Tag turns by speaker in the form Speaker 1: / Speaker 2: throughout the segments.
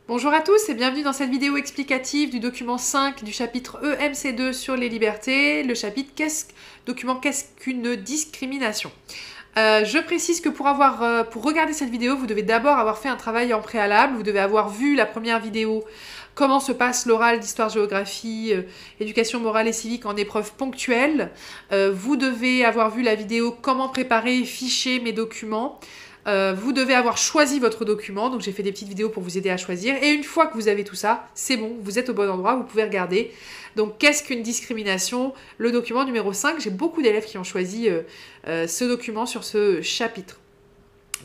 Speaker 1: Bonjour à tous et bienvenue dans cette vidéo explicative du document 5 du chapitre EMC2 sur les libertés, le chapitre qu'est-ce qu'une discrimination. Je précise que pour regarder cette vidéo, vous devez d'abord avoir fait un travail en préalable, vous devez avoir vu la première vidéo, comment se passe l'oral d'histoire-géographie, éducation morale et civique en épreuve ponctuelle. Vous devez avoir vu la vidéo comment préparer et ficher mes documents. Vous devez avoir choisi votre document, donc j'ai fait des petites vidéos pour vous aider à choisir. Et une fois que vous avez tout ça, c'est bon, vous êtes au bon endroit, vous pouvez regarder. Donc qu'est-ce qu'une discrimination? Le document numéro 5, j'ai beaucoup d'élèves qui ont choisi ce document sur ce chapitre.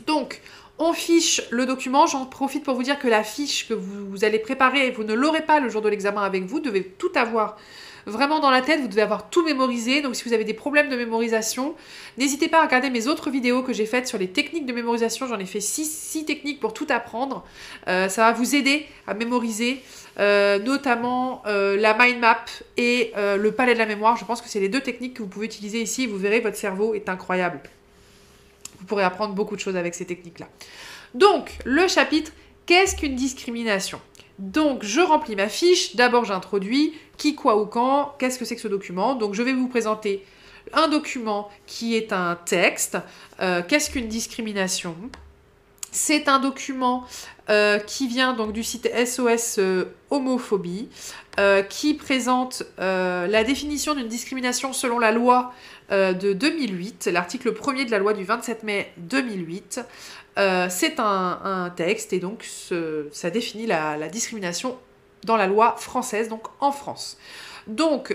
Speaker 1: Donc, on fiche le document, j'en profite pour vous dire que la fiche que vous allez préparer, vous ne l'aurez pas le jour de l'examen avec vous, vous devez tout avoir vraiment dans la tête, vous devez avoir tout mémorisé. Donc si vous avez des problèmes de mémorisation, n'hésitez pas à regarder mes autres vidéos que j'ai faites sur les techniques de mémorisation. J'en ai fait 6 techniques pour tout apprendre. Ça va vous aider à mémoriser, notamment la mind map et le palais de la mémoire. Je pense que c'est les 2 techniques que vous pouvez utiliser ici. Vous verrez, votre cerveau est incroyable. Vous pourrez apprendre beaucoup de choses avec ces techniques-là. Donc, le chapitre « Qu'est-ce qu'une discrimination ?» Donc, je remplis ma fiche. D'abord, j'introduis qui, quoi ou quand. Qu'est-ce que c'est que ce document? Donc, je vais vous présenter un document qui est un texte. Qu'est-ce qu'une discrimination? C'est un document qui vient donc du site SOS Homophobie, qui présente la définition d'une discrimination selon la loi de 2008, l'article 1er de la loi du 27 mai 2008. C'est un texte et donc ça définit la discrimination dans la loi française, donc en France. Donc,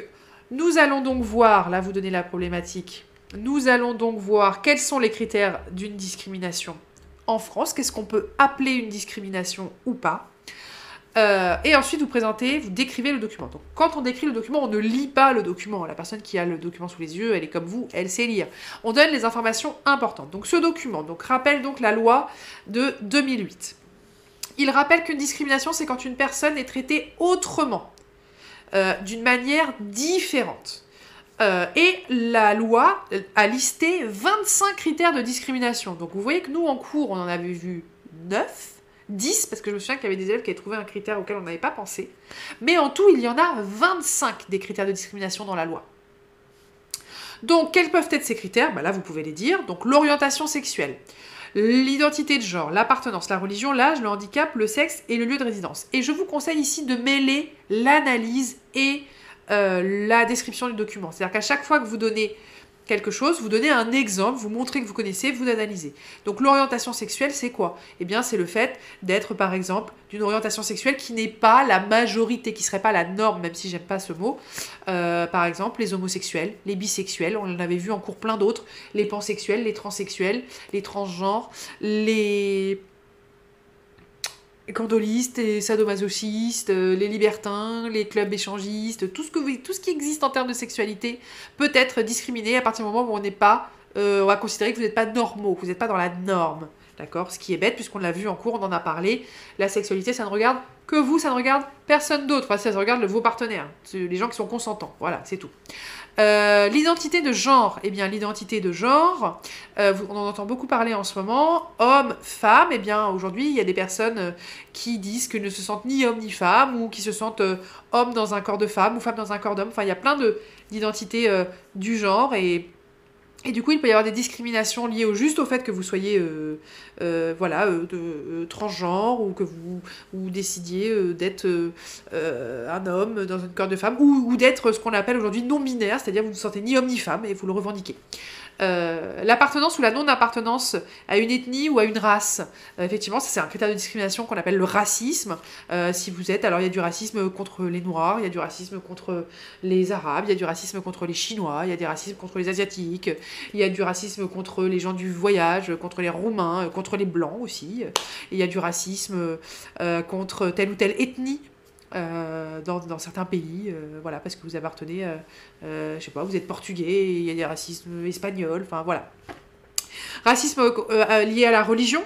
Speaker 1: nous allons donc voir, là vous donnez la problématique, nous allons donc voir quels sont les critères d'une discrimination en France, qu'est-ce qu'on peut appeler une discrimination ou pas. Et ensuite, vous décrivez le document. Donc, quand on décrit le document, on ne lit pas le document. La personne qui a le document sous les yeux, elle est comme vous, elle sait lire. On donne les informations importantes. Donc, ce document rappelle donc la loi de 2008. Il rappelle qu'une discrimination, c'est quand une personne est traitée autrement, d'une manière différente. Et la loi a listé 25 critères de discrimination. Donc, vous voyez que nous, en cours, on en avait vu 9. 10, parce que je me souviens qu'il y avait des élèves qui avaient trouvé un critère auquel on n'avait pas pensé. Mais en tout, il y en a 25 des critères de discrimination dans la loi. Donc, quels peuvent être ces critères? Là, vous pouvez les dire. Donc, l'orientation sexuelle, l'identité de genre, l'appartenance, la religion, l'âge, le handicap, le sexe et le lieu de résidence. Et je vous conseille ici de mêler l'analyse et la description du document. C'est-à-dire qu'à chaque fois que vous donnez quelque chose, vous donnez un exemple, vous montrez que vous connaissez, vous analysez. Donc l'orientation sexuelle, c'est quoi? Eh bien, c'est le fait d'être, par exemple, d'une orientation sexuelle qui n'est pas la majorité, qui ne serait pas la norme, même si j'aime pas ce mot. Par exemple, les homosexuels, les bisexuels, on en avait vu en cours plein d'autres, les pansexuels, les transsexuels, les transgenres, les candolistes, les sadomasochistes, les libertins, les clubs échangistes, tout ce qui existe en termes de sexualité peut être discriminé à partir du moment où on va considérer que vous n'êtes pas normaux, que vous n'êtes pas dans la norme. D'accord? Ce qui est bête, puisqu'on l'a vu en cours, on en a parlé. La sexualité, ça ne regarde que vous, ça ne regarde personne d'autre. Enfin, ça regarde vos partenaires, les gens qui sont consentants. Voilà, c'est tout. L'identité de genre, eh bien l'identité de genre, on en entend beaucoup parler en ce moment, homme, femme, eh bien aujourd'hui il y a des personnes qui disent qu'ils ne se sentent ni homme ni femme, ou qui se sentent homme dans un corps de femme, ou femme dans un corps d'homme, enfin il y a plein d'identités du genre, et du coup, il peut y avoir des discriminations liées juste au fait que vous soyez transgenre ou que vous décidiez d'être un homme dans un corps de femme ou d'être ce qu'on appelle aujourd'hui non-binaire, c'est-à-dire vous ne vous sentez ni homme ni femme et vous le revendiquez. L'appartenance ou la non-appartenance à une ethnie ou à une race. Effectivement, ça c'est un critère de discrimination qu'on appelle le racisme. Si vous êtes, alors il y a du racisme contre les Noirs, il y a du racisme contre les Arabes, il y a du racisme contre les Chinois, il y a du racisme contre les Asiatiques, il y a du racisme contre les gens du voyage, contre les Roumains, contre les Blancs aussi. Et il y a du racisme contre telle ou telle ethnie. Dans certains pays, voilà, parce que vous appartenez, je sais pas, vous êtes portugais, il y a des racismes espagnols, enfin voilà. Racisme lié à la religion,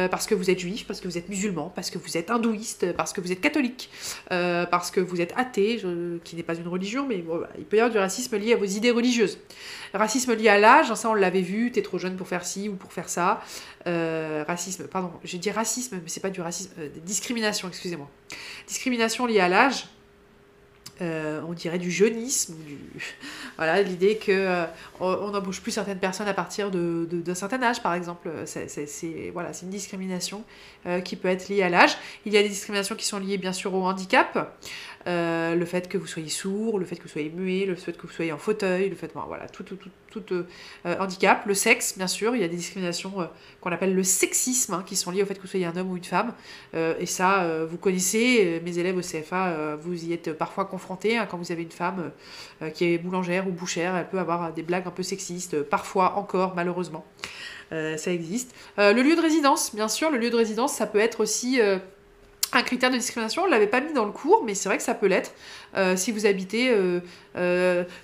Speaker 1: parce que vous êtes juif, parce que vous êtes musulman, parce que vous êtes hindouiste, parce que vous êtes catholique, parce que vous êtes athée, qui n'est pas une religion, mais bon, il peut y avoir du racisme lié à vos idées religieuses. Racisme lié à l'âge, ça on l'avait vu, t'es trop jeune pour faire ci ou pour faire ça. Racisme, pardon, j'ai dit racisme, mais c'est pas du racisme, discrimination, excusez-moi. Discrimination liée à l'âge. On dirait du jeunisme, voilà, l'idée que on n'embauche plus certaines personnes à partir d'un certain âge, par exemple. Voilà, c'est une discrimination qui peut être liée à l'âge. Il y a des discriminations qui sont liées bien sûr au handicap, le fait que vous soyez sourd, le fait que vous soyez muet, le fait que vous soyez en fauteuil, le fait, voilà, tout handicap. Le sexe, bien sûr, il y a des discriminations qu'on appelle le sexisme, hein, qui sont liées au fait que vous soyez un homme ou une femme. Et ça, vous connaissez, mes élèves au CFA, vous y êtes parfois confrontés, hein, quand vous avez une femme qui est boulangère ou bouchère, elle peut avoir des blagues un peu sexistes, parfois encore, malheureusement. Ça existe. Le lieu de résidence, bien sûr, le lieu de résidence, ça peut être aussi un critère de discrimination. On ne l'avait pas mis dans le cours, mais c'est vrai que ça peut l'être. Si vous habitez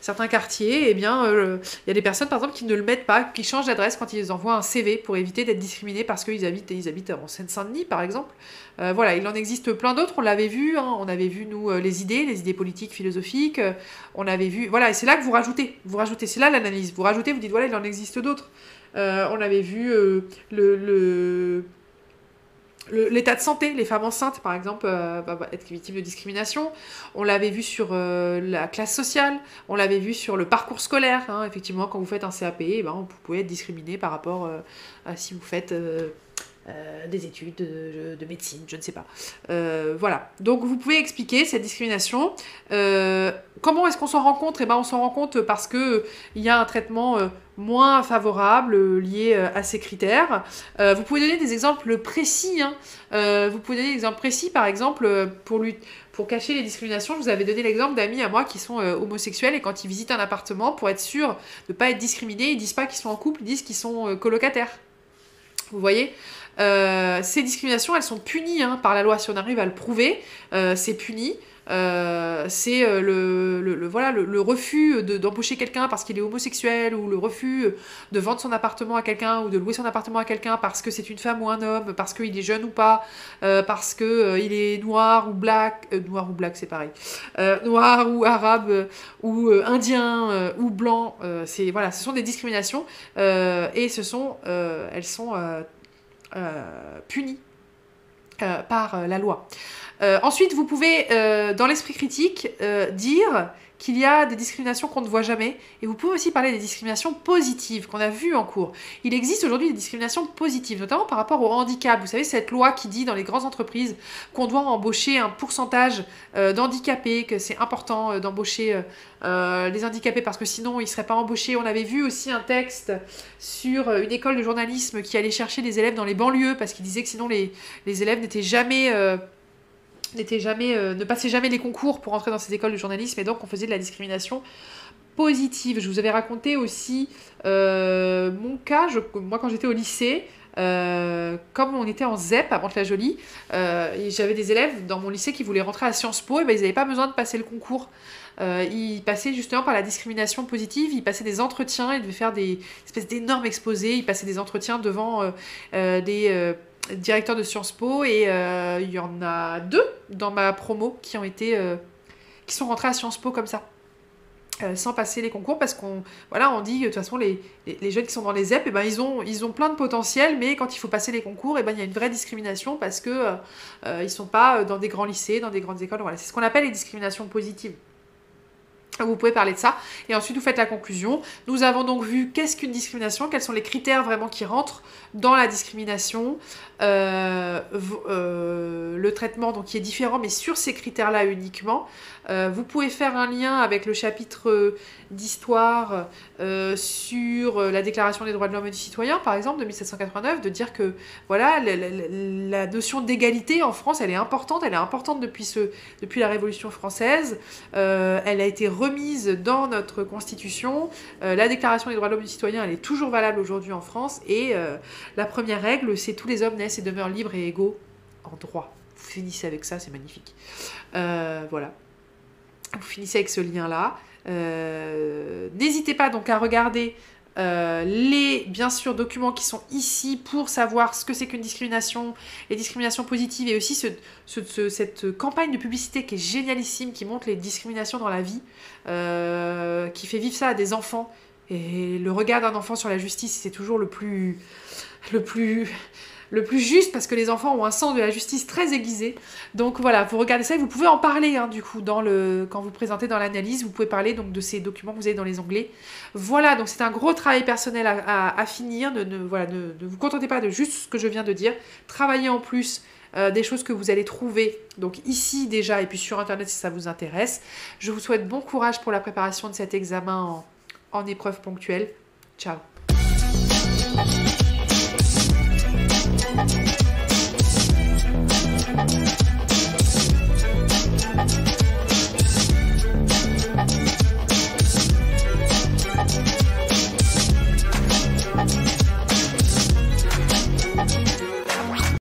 Speaker 1: certains quartiers, eh bien, il y a des personnes, par exemple, qui ne le mettent pas, qui changent d'adresse quand ils envoient un CV pour éviter d'être discriminés parce qu'ils habitent en Seine-Saint-Denis, par exemple. Voilà, il en existe plein d'autres, on l'avait vu, hein, on avait vu, nous, les idées politiques, philosophiques, on avait vu, voilà, et c'est là que vous rajoutez, c'est là l'analyse, vous rajoutez, vous dites, voilà, il en existe d'autres. On avait vu l'état de santé, les femmes enceintes par exemple, être victimes de discrimination. On l'avait vu sur la classe sociale, on l'avait vu sur le parcours scolaire, hein. Effectivement, quand vous faites un CAP, vous pouvez être discriminé par rapport à si vous faites des études de médecine, je ne sais pas. Voilà, donc vous pouvez expliquer cette discrimination. Comment est-ce qu'on s'en rend compte ? On s'en rend compte parce qu'il y a un traitement moins favorable lié à ces critères. Vous pouvez donner des exemples précis. Hein. Vous pouvez donner des exemples précis, par exemple, pour cacher les discriminations. Je vous avais donné l'exemple d'amis à moi qui sont homosexuels et quand ils visitent un appartement, pour être sûr de ne pas être discriminés, ils disent pas qu'ils sont en couple, ils disent qu'ils sont colocataires. Vous voyez ? Ces discriminations, elles sont punies par la loi. Si on arrive à le prouver, c'est puni. C'est le refus d'embaucher quelqu'un parce qu'il est homosexuel, ou le refus de vendre son appartement à quelqu'un, ou de louer son appartement à quelqu'un parce que c'est une femme ou un homme, parce qu'il est jeune ou pas, parce qu'il est noir ou black, c'est pareil, noir ou arabe, ou indien, ou blanc, ce sont des discriminations, et elles sont punies par la loi. Ensuite, vous pouvez, dans l'esprit critique, dire qu'il y a des discriminations qu'on ne voit jamais, et vous pouvez aussi parler des discriminations positives qu'on a vues en cours. Il existe aujourd'hui des discriminations positives, notamment par rapport au handicap. Vous savez, cette loi qui dit dans les grandes entreprises qu'on doit embaucher un pourcentage d'handicapés, que c'est important d'embaucher les handicapés parce que sinon ils ne seraient pas embauchés. On avait vu aussi un texte sur une école de journalisme qui allait chercher des élèves dans les banlieues parce qu'il disait que sinon les élèves ne passaient jamais les concours pour entrer dans ces écoles de journalisme, et donc on faisait de la discrimination positive. Je vous avais raconté aussi mon cas, moi quand j'étais au lycée, comme on était en ZEP à Mantes-la-Jolie, j'avais des élèves dans mon lycée qui voulaient rentrer à Sciences Po, et ils n'avaient pas besoin de passer le concours. Ils passaient justement par la discrimination positive, ils passaient des entretiens, ils devaient faire des espèces d'énormes exposés, ils passaient des entretiens devant des directeur de Sciences Po, et il y en a 2 dans ma promo qui sont rentrés à Sciences Po comme ça, sans passer les concours, parce qu'on dit de toute façon les jeunes qui sont dans les ZEP, ils ont plein de potentiel, mais quand il faut passer les concours, il y a une vraie discrimination parce que ils sont pas dans des grands lycées, dans des grandes écoles. Voilà, c'est ce qu'on appelle les discriminations positives. Vous pouvez parler de ça, et ensuite vous faites la conclusion. Nous avons donc vu qu'est-ce qu'une discrimination, quels sont les critères vraiment qui rentrent dans la discrimination, le traitement donc qui est différent, mais sur ces critères-là uniquement. Vous pouvez faire un lien avec le chapitre d'histoire sur la Déclaration des droits de l'homme et du citoyen, par exemple, de 1789, de dire que voilà, la notion d'égalité en France, elle est importante depuis la Révolution française. Elle a été remise dans notre Constitution. La Déclaration des droits de l'homme et du citoyen, elle est toujours valable aujourd'hui en France, et la première règle, c'est tous les hommes naissent et demeurent libres et égaux en droit. Vous finissez avec ça, c'est magnifique. Voilà. Vous finissez avec ce lien-là. N'hésitez pas donc à regarder les, bien sûr, documents qui sont ici pour savoir ce que c'est qu'une discrimination, les discriminations positives et aussi cette campagne de publicité qui est génialissime, qui montre les discriminations dans la vie, qui fait vivre ça à des enfants. Et le regard d'un enfant sur la justice, c'est toujours le plus juste parce que les enfants ont un sens de la justice très aiguisé. Donc voilà, vous regardez ça et vous pouvez en parler hein, du coup quand vous présentez dans l'analyse, vous pouvez parler donc de ces documents que vous avez dans les onglets. Voilà, donc c'est un gros travail personnel à finir. Ne vous contentez pas de juste ce que je viens de dire. Travaillez en plus des choses que vous allez trouver donc ici déjà et puis sur internet si ça vous intéresse. Je vous souhaite bon courage pour la préparation de cet examen en épreuve ponctuelle. Ciao.